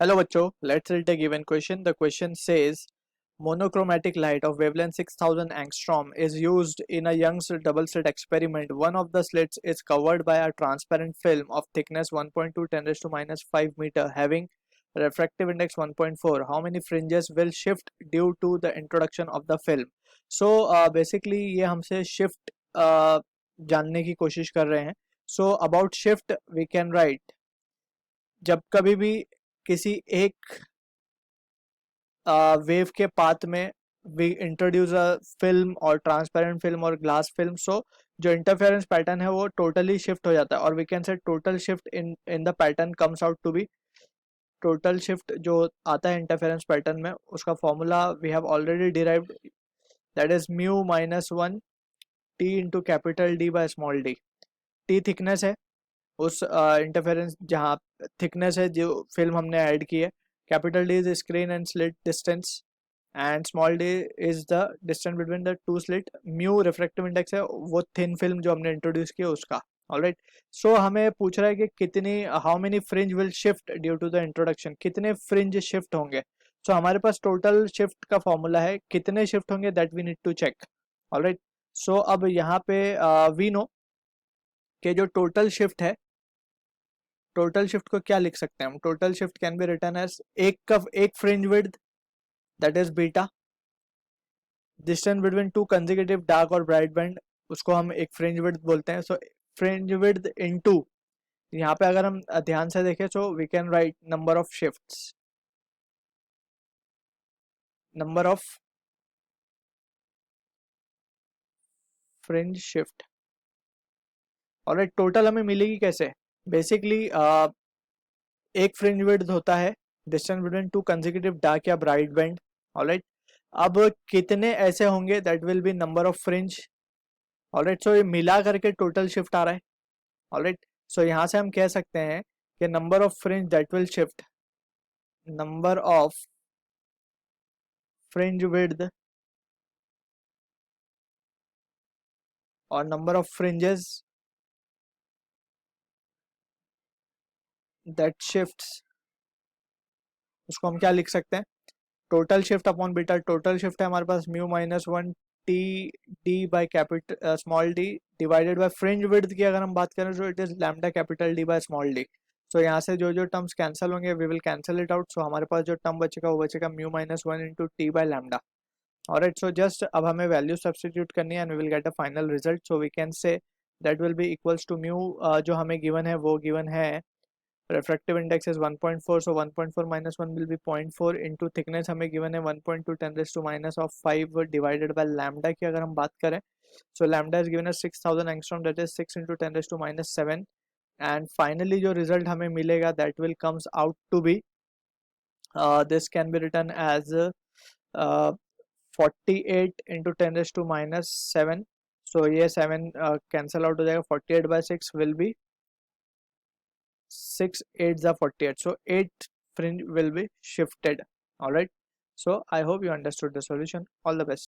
Hello बच्चों, let's read a given question. The question says monochromatic light of wavelength 6000 angstrom is used in a Young's double slit experiment. One of the slits is covered by a transparent film of thickness 1.2 10 raised to minus 5 meter having refractive index 1.4. How many fringes will shift due to the introduction of the film? So basically ये हमसे shift जानने की कोशिश कर रहे हैं. So about shift we can write जब कभी भी किसी एक वेव के पाथ में वी इंट्रोड्यूस अ फिल्म और ट्रांसपेरेंट फिल्म और ग्लास फिल्म, सो जो इंटरफेरेंस पैटर्न है वो टोटली शिफ्ट हो जाता है और we can say total shift in in the pattern comes out to be total shift जो आता है इंटरफेरेंस पैटर्न में उसका formula we have already derived, that is mu minus one T into capital D by small D. T thickness है उस interference जहाँ thickness है जो फिल्म हमने ऐड की है. Capital D is screen and slit distance and small D is the distance between the two slit. Mu refractive index है वो थिन फिल्म जो हमने इंट्रोड्यूस की है उसका. ऑलराइट, सो हमें पूछ रहा है कि कितनी how many fringe will shift due to the introduction, कितने फ्रिंज शिफ्ट होंगे. सो हमारे पास टोटल शिफ्ट का फॉर्मूला है, कितने शिफ्ट होंगे that we need to check. Alright, so अब यहाँ पे वी नो कि जो टोटल शिफ्ट है, टोटल शिफ्ट को क्या लिख सकते हैं हम. Total shift can be written as एक fringe width that is beta, distance between two consecutive dark और ब्राइट बैंड उसको हम एक फ्रिंज विड्थ बोलते हैं. सो फ्रिंज विड्थ इनटू यहाँ पे अगर हम ध्यान से देखें so we can write number of shifts, number of fringe shift. और टोटल हमें मिलेगी कैसे. बेसिकली एक फ्रिंज विड्थ होता है distance between two consecutive dark या ब्राइट बैंड. ऑलराइट, अब कितने ऐसे होंगे that will be number of fringe. Alright, so ये मिला करके टोटल शिफ्ट आ रहा है. ऑलराइट, सो यहाँ से हम कह सकते हैं कि number of fringe that will shift, number of fringe width और number of fringes that shifts, उसको हम क्या लिख सकते हैं, total shift upon beta. Total shift है हमारे पास mu minus one t d by capital small d divided by fringe width की अगर हम बात करें तो it is lambda capital D by small d. So यहाँ से जो जो टर्म्स कैंसिल होंगे we will cancel it out. So हमारे पास जो टर्म बचेगा वो बचेगा mu minus one into t by lambda. Alright, so just अब हमें वैल्यू सब्स्टिट्यूट करनी है and we will get a final result. So we can say that will be equals to mu जो हमें गिवन है वो गिवन है refractive index is 1.4, so 1.4 minus 1 will be 0.4 into thickness हमें given है 1.2 10 raised to minus of 5 divided by lambda की अगर हम बात करें, so lambda is given as 6000 angstrom, that is 6 into 10 raised to minus 7. and finally जो result हमें मिलेगा that will comes out to be this can be written as 48 into 10 raised to minus 7. so ये 7 cancel out हो जाएगा. 48 by 6 will be 6 8s are 48, so 8 fringe will be shifted. All right, so I hope you understood the solution. All the best.